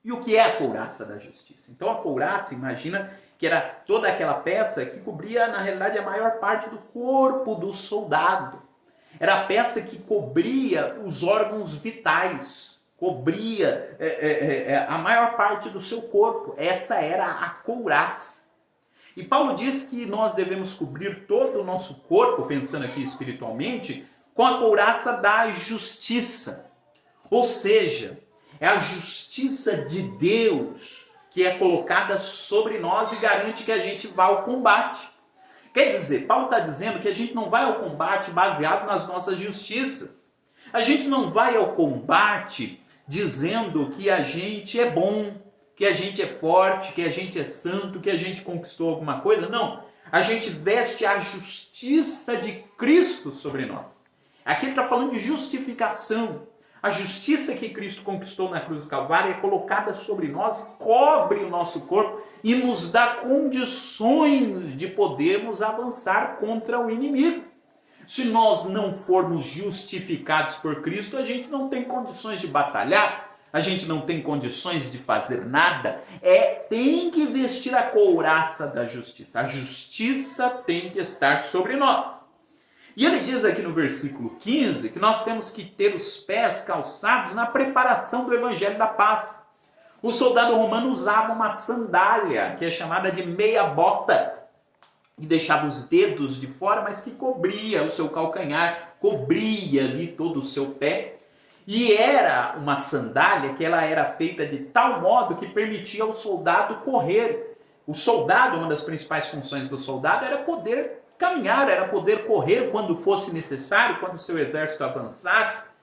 E o que é a couraça da justiça? Então a couraça, imagina que era toda aquela peça que cobria, na realidade, a maior parte do corpo do soldado. Era a peça que cobria os órgãos vitais, cobria a maior parte do seu corpo. Essa era a couraça. E Paulo diz que nós devemos cobrir todo o nosso corpo, pensando aqui espiritualmente, com a couraça da justiça. Ou seja, é a justiça de Deus que é colocada sobre nós e garante que a gente vá ao combate. Quer dizer, Paulo está dizendo que a gente não vai ao combate baseado nas nossas justiças. A gente não vai ao combate dizendo que a gente é bom, que a gente é forte, que a gente é santo, que a gente conquistou alguma coisa. Não. A gente veste a justiça de Cristo sobre nós. Aqui ele está falando de justificação. A justiça que Cristo conquistou na cruz do Calvário é colocada sobre nós e cobre o nosso corpo e nos dá condições de podermos avançar contra o inimigo. Se nós não formos justificados por Cristo, a gente não tem condições de batalhar, a gente não tem condições de fazer nada. Tem que vestir a couraça da justiça. A justiça tem que estar sobre nós. E ele diz aqui no versículo 15 que nós temos que ter os pés calçados na preparação do evangelho da paz. O soldado romano usava uma sandália, que é chamada de meia bota, e deixava os dedos de fora, mas que cobria o seu calcanhar, cobria ali todo o seu pé. E era uma sandália que ela era feita de tal modo que permitia ao soldado correr. O soldado, uma das principais funções do soldado era poder caminhar, era poder correr quando fosse necessário, quando o seu exército avançasse.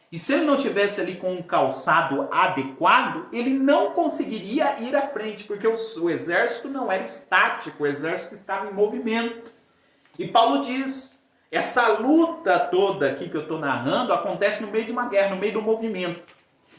E se ele não tivesse ali com um calçado adequado, ele não conseguiria ir à frente, porque o exército não era estático, o exército estava em movimento. E Paulo diz, essa luta toda aqui que eu estou narrando acontece no meio de uma guerra, no meio do movimento.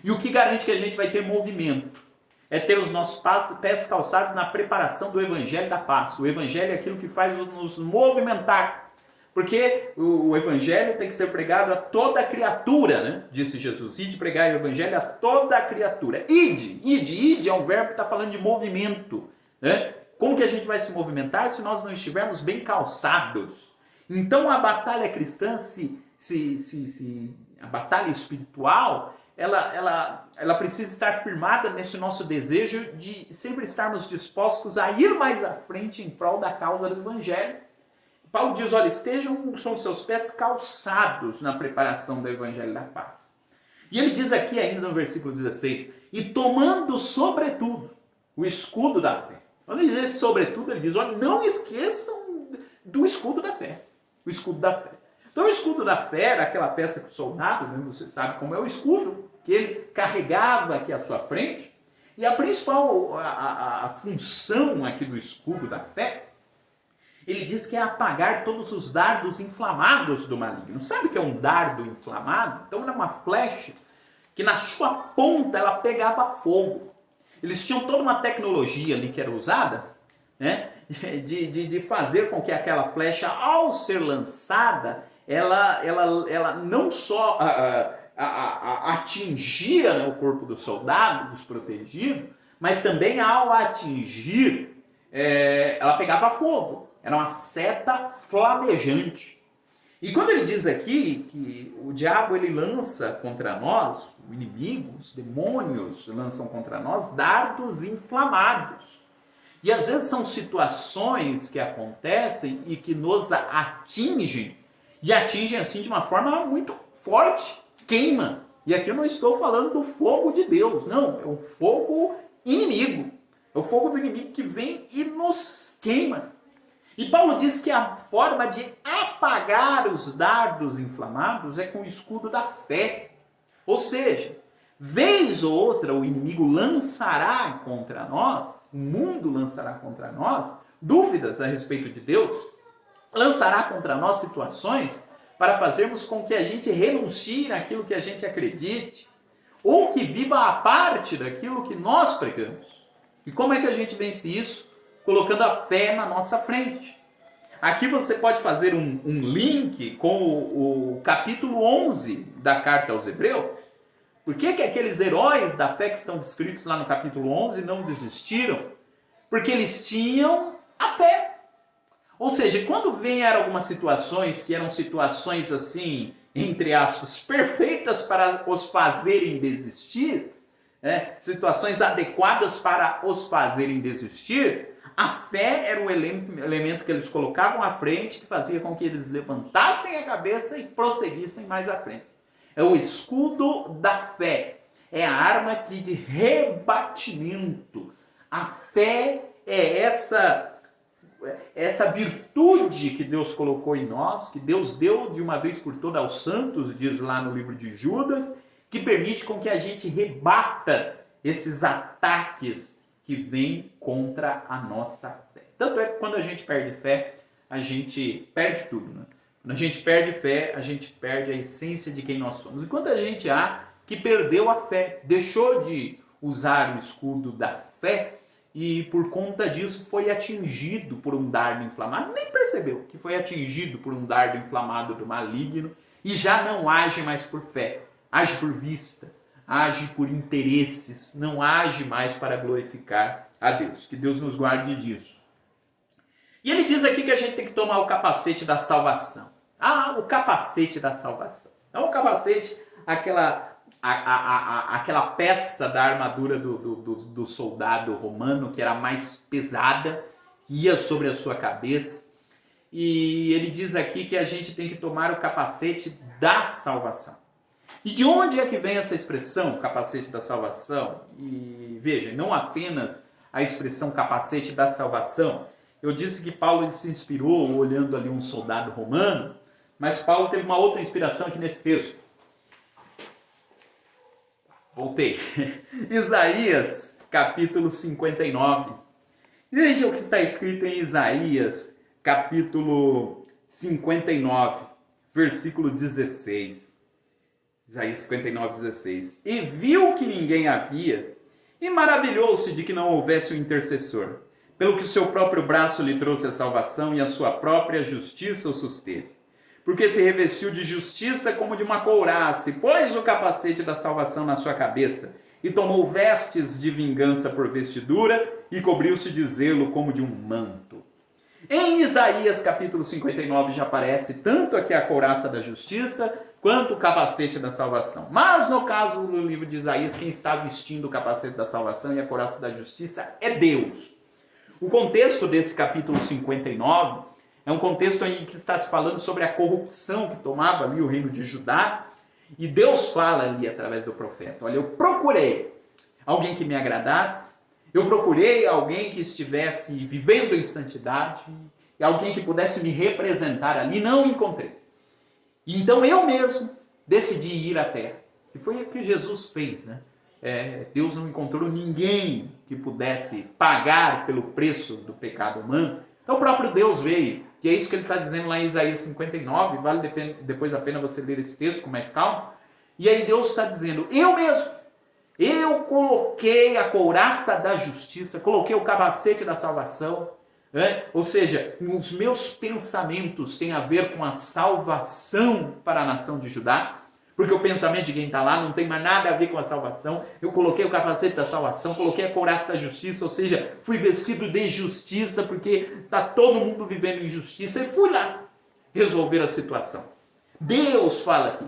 E o que garante que a gente vai ter movimento? É ter os nossos pés calçados na preparação do Evangelho da Paz. O Evangelho é aquilo que faz nos movimentar. Porque o Evangelho tem que ser pregado a toda criatura, né? Disse Jesus. Ide pregar o Evangelho a toda criatura. Ide é um verbo que está falando de movimento. Né? Como que a gente vai se movimentar se nós não estivermos bem calçados? Então a batalha cristã, a batalha espiritual, ela precisa estar firmada nesse nosso desejo de sempre estarmos dispostos a ir mais à frente em prol da causa do Evangelho. Paulo diz, olha, são seus pés calçados na preparação do Evangelho da Paz. E ele diz aqui ainda no versículo 16, e tomando sobretudo o escudo da fé. Quando ele diz esse sobretudo, ele diz, olha, não esqueçam do escudo da fé. O escudo da fé. Então o escudo da fé era aquela peça que o soldado, né, você sabe como é o escudo, que ele carregava aqui à sua frente. E a principal a função aqui do escudo da fé, ele diz que é apagar todos os dardos inflamados do maligno. Sabe o que é um dardo inflamado? Então era uma flecha que na sua ponta ela pegava fogo. Eles tinham toda uma tecnologia ali que era usada, né, de fazer com que aquela flecha, ao ser lançada, ela não só atingia, né, o corpo do soldado, dos protegidos, mas também ao atingir, ela pegava fogo. Era uma seta flamejante. E quando ele diz aqui que o diabo ele lança contra nós, o inimigo, os demônios lançam contra nós dardos inflamados. E às vezes são situações que acontecem e que nos atingem, e atingem assim de uma forma muito forte, queima. E aqui eu não estou falando do fogo de Deus, não, é o fogo inimigo. É o fogo do inimigo que vem e nos queima. E Paulo diz que a forma de apagar os dardos inflamados é com o escudo da fé. Ou seja, vez ou outra o inimigo lançará contra nós, o mundo lançará contra nós, dúvidas a respeito de Deus, lançará contra nós situações para fazermos com que a gente renuncie naquilo que a gente acredite, ou que viva a parte daquilo que nós pregamos. E como é que a gente vence isso? Colocando a fé na nossa frente. Aqui você pode fazer um link com o capítulo 11 da carta aos Hebreus. Por que aqueles heróis da fé que estão descritos lá no capítulo 11 não desistiram? Porque eles tinham a fé. Ou seja, quando vieram algumas situações que eram situações assim, entre aspas, perfeitas para os fazerem desistir, situações adequadas para os fazerem desistir, a fé era o elemento que eles colocavam à frente, que fazia com que eles levantassem a cabeça e prosseguissem mais à frente. É o escudo da fé. É a arma aqui de rebatimento. A fé é essa virtude que Deus colocou em nós, que Deus deu de uma vez por todas aos santos, diz lá no livro de Judas, que permite com que a gente rebata esses ataques que vêm contra a nossa fé. Tanto é que quando a gente perde fé, a gente perde tudo, né? Quando a gente perde fé, a gente perde a essência de quem nós somos. Enquanto a gente há que perdeu a fé, deixou de usar o escudo da fé e por conta disso foi atingido por um dardo inflamado, nem percebeu que foi atingido por um dardo inflamado do maligno e já não age mais por fé, age por vista, age por interesses, não age mais para glorificar a Deus. Que Deus nos guarde disso. E ele diz aqui que a gente tem que tomar o capacete da salvação. Ah, o capacete da salvação. Não o capacete, aquela aquela peça da armadura do soldado romano que era mais pesada, que ia sobre a sua cabeça. E ele diz aqui que a gente tem que tomar o capacete da salvação. E de onde é que vem essa expressão, capacete da salvação? E veja, não apenas a expressão capacete da salvação. Eu disse que Paulo se inspirou olhando ali um soldado romano, mas Paulo teve uma outra inspiração aqui nesse texto. Voltei. Isaías, capítulo 59. Veja o que está escrito em Isaías, capítulo 59, versículo 16. Isaías 59, 16. E viu que ninguém havia, e maravilhou-se de que não houvesse um intercessor, pelo que o seu próprio braço lhe trouxe a salvação e a sua própria justiça o susteve. Porque se revestiu de justiça como de uma couraça, e pôs o capacete da salvação na sua cabeça, e tomou vestes de vingança por vestidura, e cobriu-se de zelo como de um manto. Em Isaías capítulo 59 já aparece tanto aqui a couraça da justiça, quanto o capacete da salvação. Mas no caso do livro de Isaías, quem está vestindo o capacete da salvação e a couraça da justiça é Deus. O contexto desse capítulo 59 é um contexto em que está se falando sobre a corrupção que tomava ali o reino de Judá, e Deus fala ali através do profeta: olha, eu procurei alguém que me agradasse, eu procurei alguém que estivesse vivendo em santidade, e alguém que pudesse me representar ali, não encontrei. Então eu mesmo decidi ir à terra, que foi o que Jesus fez, né? Deus não encontrou ninguém que pudesse pagar pelo preço do pecado humano, então o próprio Deus veio, e é isso que ele está dizendo lá em Isaías 59, vale depois a pena você ler esse texto com mais calma, e aí Deus está dizendo: eu mesmo, eu coloquei a couraça da justiça, coloquei o capacete da salvação, ou seja, os meus pensamentos têm a ver com a salvação para a nação de Judá, porque o pensamento de quem está lá não tem mais nada a ver com a salvação. Eu coloquei o capacete da salvação, coloquei a couraça da justiça, ou seja, fui vestido de justiça, porque está todo mundo vivendo em justiça, e fui lá resolver a situação. Deus fala aqui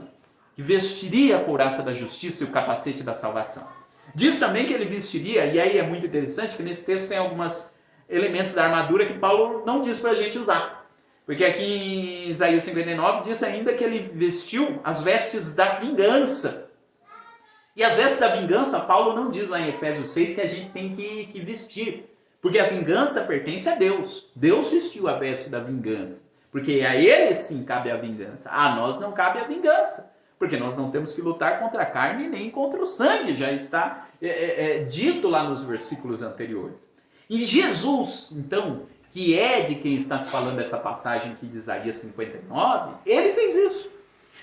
que vestiria a couraça da justiça e o capacete da salvação. Diz também que ele vestiria, e aí é muito interessante que nesse texto tem alguns elementos da armadura que Paulo não diz para a gente usar. Porque aqui em Isaías 59 diz ainda que ele vestiu as vestes da vingança. E as vestes da vingança, Paulo não diz lá em Efésios 6 que a gente tem que vestir. Porque a vingança pertence a Deus. Deus vestiu a veste da vingança. Porque a ele sim cabe a vingança. A nós não cabe a vingança. Porque nós não temos que lutar contra a carne nem contra o sangue. Já está dito lá nos versículos anteriores. E Jesus, então, que é de quem está se falando essa passagem aqui de Isaías 59, ele fez isso.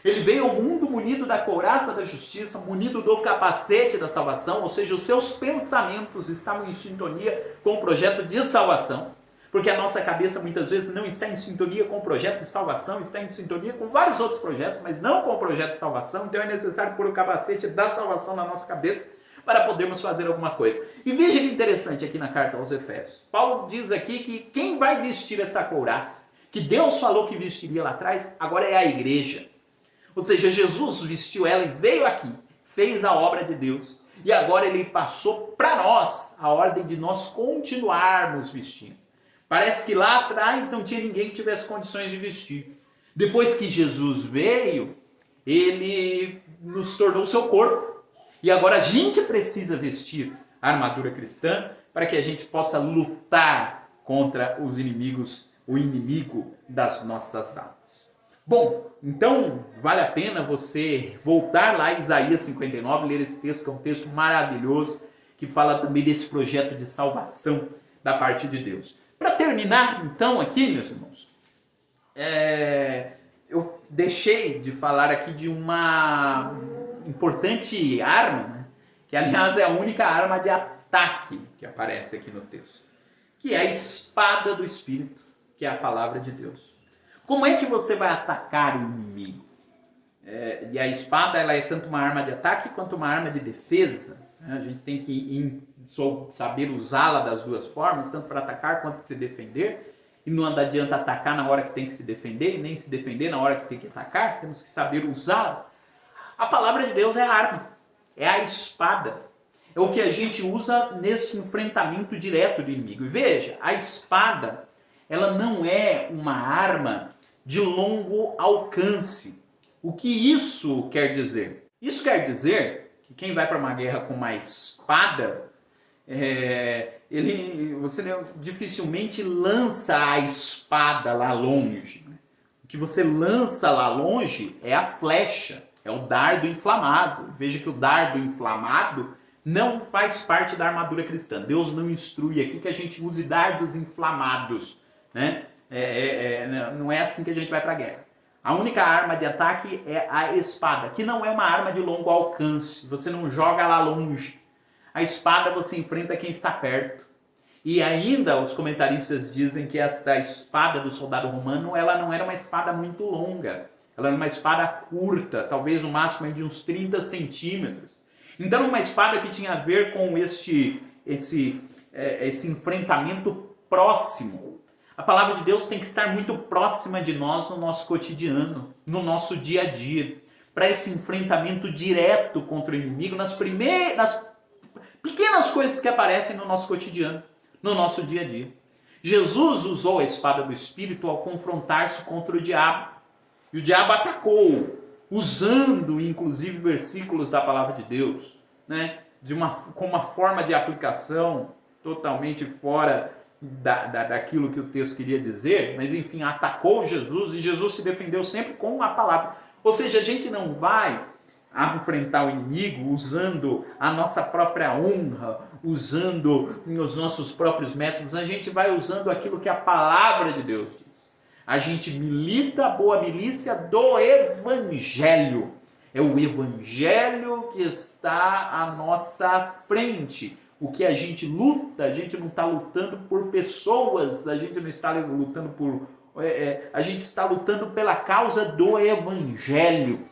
Ele veio ao mundo munido da couraça da justiça, munido do capacete da salvação, ou seja, os seus pensamentos estavam em sintonia com o projeto de salvação, porque a nossa cabeça muitas vezes não está em sintonia com o projeto de salvação, está em sintonia com vários outros projetos, mas não com o projeto de salvação, então é necessário pôr o capacete da salvação na nossa cabeça para podermos fazer alguma coisa. E veja que interessante aqui na carta aos Efésios. Paulo diz aqui que quem vai vestir essa couraça, que Deus falou que vestiria lá atrás, agora é a igreja. Ou seja, Jesus vestiu ela e veio aqui, fez a obra de Deus. E agora ele passou para nós a ordem de nós continuarmos vestindo. Parece que lá atrás não tinha ninguém que tivesse condições de vestir. Depois que Jesus veio, ele nos tornou seu corpo. E agora a gente precisa vestir a armadura cristã para que a gente possa lutar contra os inimigos, o inimigo das nossas almas. Bom, então vale a pena você voltar lá a Isaías 59, ler esse texto, que é um texto maravilhoso, que fala também desse projeto de salvação da parte de Deus. Para terminar, então, aqui, meus irmãos, eu deixei de falar aqui de uma importante arma, né? Que aliás é a única arma de ataque que aparece aqui no texto, que é a espada do Espírito, que é a palavra de Deus. Como é que você vai atacar o inimigo? E a espada ela é tanto uma arma de ataque quanto uma arma de defesa. Né? A gente tem que saber usá-la das duas formas, tanto para atacar quanto para se defender. E não adianta atacar na hora que tem que se defender, e nem se defender na hora que tem que atacar. Temos que saber usá-la. A palavra de Deus é a arma. é a espada. É o que a gente usa nesse enfrentamento direto do inimigo. E veja, a espada, ela não é uma arma de longo alcance. O que isso quer dizer? Isso quer dizer que quem vai para uma guerra com uma espada, você dificilmente lança a espada lá longe. O que você lança lá longe é a flecha, é o dardo inflamado. Veja que o dardo inflamado não faz parte da armadura cristã. Deus não instrui aqui que a gente use dardos inflamados, né? Não é assim que a gente vai para a guerra. A única arma de ataque é a espada, que não é uma arma de longo alcance. Você não joga lá longe. A espada você enfrenta quem está perto. E ainda os comentaristas dizem que esta espada do soldado romano, ela não era uma espada muito longa. Ela era uma espada curta, talvez no máximo de uns 30 centímetros. Então uma espada que tinha a ver com esse enfrentamento próximo. A palavra de Deus tem que estar muito próxima de nós no nosso cotidiano, no nosso dia a dia. Para esse enfrentamento direto contra o inimigo, nas pequenas coisas que aparecem no nosso cotidiano, no nosso dia a dia. Jesus usou a espada do Espírito ao confrontar-se contra o diabo. E o diabo atacou, usando inclusive versículos da palavra de Deus, né? Com uma forma de aplicação totalmente fora daquilo que o texto queria dizer, mas enfim, atacou Jesus e Jesus se defendeu sempre com a palavra. Ou seja, a gente não vai enfrentar o inimigo usando a nossa própria honra, usando os nossos próprios métodos, a gente vai usando aquilo que a palavra de Deus diz. A gente milita a boa milícia do Evangelho. É o Evangelho que está à nossa frente. O que a gente luta, a gente não está lutando por pessoas, a gente não está lutando por... a gente está lutando pela causa do Evangelho.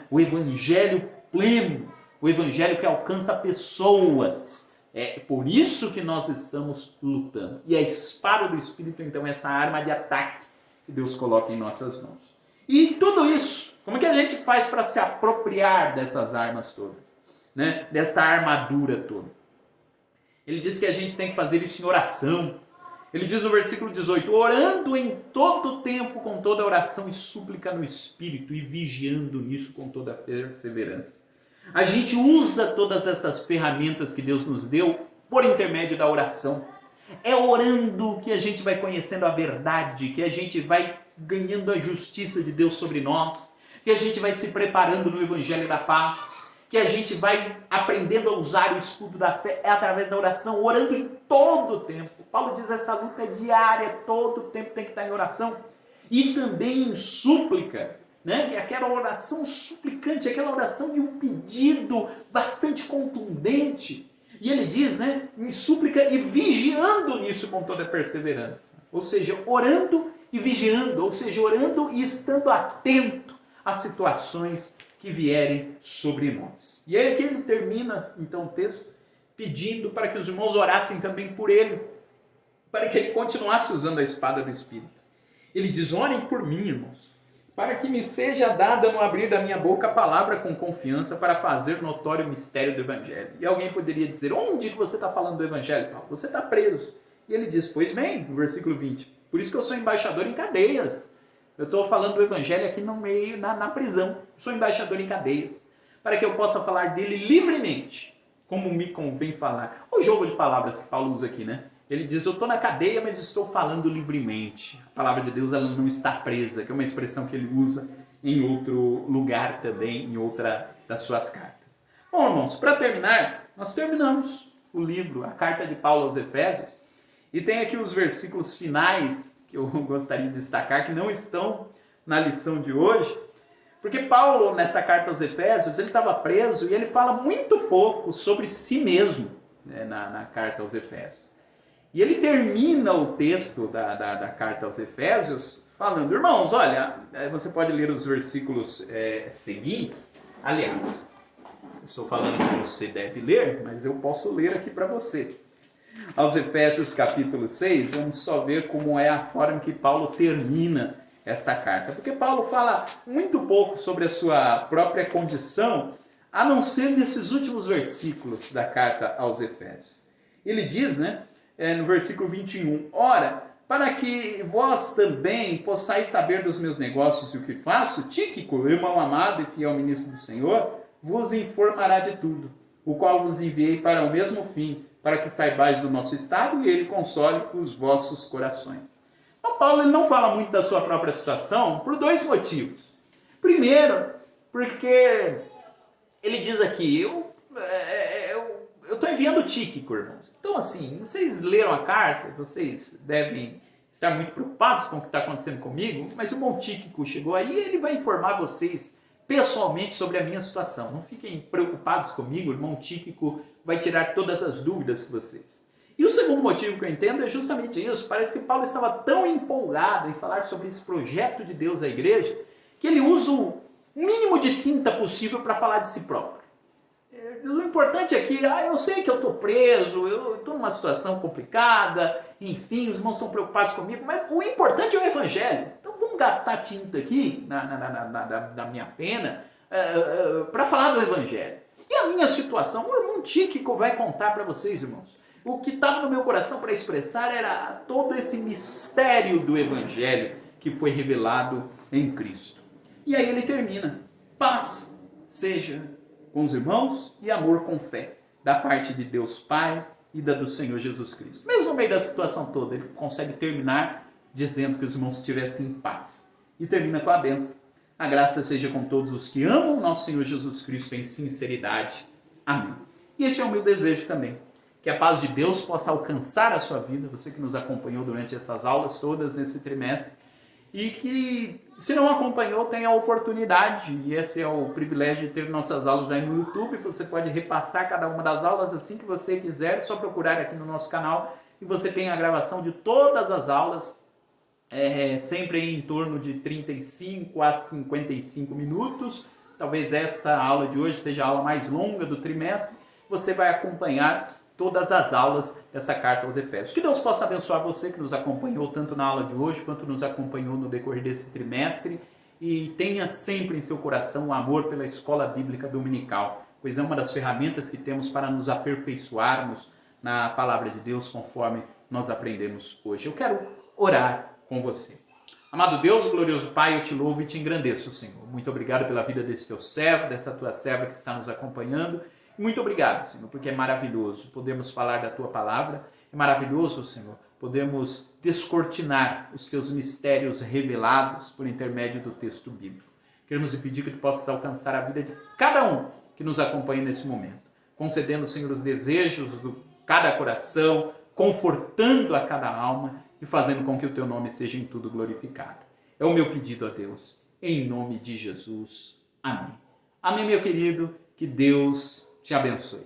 O Evangelho pleno, o Evangelho que alcança pessoas. É por isso que nós estamos lutando. E a espada do Espírito, então, é essa arma de ataque que Deus coloca em nossas mãos. E tudo isso, como é que a gente faz para se apropriar dessas armas todas? Né? Dessa armadura toda? Ele diz que a gente tem que fazer isso em oração. Ele diz no versículo 18, orando em todo tempo com toda oração e súplica no Espírito e vigiando nisso com toda perseverança. A gente usa todas essas ferramentas que Deus nos deu por intermédio da oração. É orando que a gente vai conhecendo a verdade, que a gente vai ganhando a justiça de Deus sobre nós, que a gente vai se preparando no Evangelho da Paz, que a gente vai aprendendo a usar o escudo da fé através da oração, orando em todo o tempo. Paulo diz essa luta é diária, todo o tempo tem que estar em oração. E também em súplica, né? Que é aquela oração suplicante, aquela oração de um pedido bastante contundente. E ele diz, né, em súplica e vigiando nisso com toda perseverança. Ou seja, orando e vigiando, ou seja, orando e estando atento às situações que vierem sobre nós. E aí aqui ele termina, então, o texto pedindo para que os irmãos orassem também por ele, para que ele continuasse usando a espada do Espírito. Ele diz, orem por mim, irmãos, para que me seja dada no abrir da minha boca a palavra com confiança para fazer notório o mistério do Evangelho. E alguém poderia dizer, onde que você está falando do Evangelho, Paulo? Você está preso. E ele diz, pois bem, no versículo 20, por isso que eu sou embaixador em cadeias. Eu estou falando do Evangelho aqui no meio, na prisão. Sou embaixador em cadeias, para que eu possa falar dele livremente, como me convém falar. O jogo de palavras que Paulo usa aqui, né? Ele diz, eu estou na cadeia, mas estou falando livremente. A palavra de Deus ela não está presa, que é uma expressão que ele usa em outro lugar também, em outra das suas cartas. Bom, irmãos, para terminar, nós terminamos o livro, a carta de Paulo aos Efésios, e tem aqui os versículos finais que eu gostaria de destacar, que não estão na lição de hoje, porque Paulo, nessa carta aos Efésios, ele estava preso e ele fala muito pouco sobre si mesmo, né, na carta aos Efésios. E ele termina o texto da carta aos Efésios falando, irmãos, olha, você pode ler os versículos seguintes, aliás, eu estou falando que você deve ler, mas eu posso ler aqui para você. Aos Efésios capítulo 6, vamos só ver como é a forma que Paulo termina essa carta. Porque Paulo fala muito pouco sobre a sua própria condição a não ser nesses últimos versículos da carta aos Efésios. Ele diz, no versículo 21, ora, para que vós também possais saber dos meus negócios e o que faço, Tíquico, irmão amado e fiel ministro do Senhor, vos informará de tudo, o qual vos enviei para o mesmo fim, para que saibais do nosso estado e ele console os vossos corações. Então, Paulo ele não fala muito da sua própria situação por dois motivos. Primeiro, porque ele diz aqui, eu estou enviando Tíquico, irmãos. Então, assim, vocês leram a carta, vocês devem estar muito preocupados com o que está acontecendo comigo, mas o irmão Tíquico chegou aí e ele vai informar vocês pessoalmente sobre a minha situação. Não fiquem preocupados comigo, o irmão Tíquico vai tirar todas as dúvidas que vocês. E o segundo motivo que eu entendo é justamente isso. Parece que Paulo estava tão empolgado em falar sobre esse projeto de Deus à igreja, que ele usa o mínimo de tinta possível para falar de si próprio. O importante é que, eu sei que eu estou preso, eu estou numa situação complicada, enfim, os irmãos estão preocupados comigo, mas o importante é o evangelho. Então vamos gastar tinta aqui, na minha pena, para falar do evangelho. E a minha situação, o irmão Tíquico vai contar para vocês, irmãos. O que estava no meu coração para expressar era todo esse mistério do evangelho que foi revelado em Cristo. E aí ele termina, paz seja com os irmãos e amor com fé, da parte de Deus Pai e da do Senhor Jesus Cristo. Mesmo no meio da situação toda, ele consegue terminar dizendo que os irmãos estivessem em paz. E termina com a bênção. A graça seja com todos os que amam nosso Senhor Jesus Cristo em sinceridade. Amém. E esse é o meu desejo também, que a paz de Deus possa alcançar a sua vida, você que nos acompanhou durante essas aulas todas nesse trimestre, e que, se não acompanhou, tenha a oportunidade, e esse é o privilégio de ter nossas aulas aí no YouTube. Você pode repassar cada uma das aulas assim que você quiser, é só procurar aqui no nosso canal, e você tem a gravação de todas as aulas, sempre em torno de 35 a 55 minutos. Talvez essa aula de hoje seja a aula mais longa do trimestre. Você vai acompanhar todas as aulas dessa carta aos Efésios. Que Deus possa abençoar você que nos acompanhou tanto na aula de hoje, quanto nos acompanhou no decorrer desse trimestre, e tenha sempre em seu coração o amor pela escola bíblica dominical, pois é uma das ferramentas que temos para nos aperfeiçoarmos na palavra de Deus, conforme nós aprendemos hoje. Eu quero orar com você. Amado Deus, glorioso Pai, eu te louvo e te engrandeço, Senhor. Muito obrigado pela vida desse teu servo, dessa tua serva que está nos acompanhando. Muito obrigado, Senhor, porque é maravilhoso podermos falar da Tua Palavra. É maravilhoso, Senhor, podermos descortinar os Teus mistérios revelados por intermédio do texto bíblico. Queremos te pedir que Tu possas alcançar a vida de cada um que nos acompanha nesse momento, concedendo, Senhor, os desejos de cada coração, confortando a cada alma e fazendo com que o Teu nome seja em tudo glorificado. É o meu pedido a Deus, em nome de Jesus. Amém. Amém, meu querido. Que Deus te abençoe.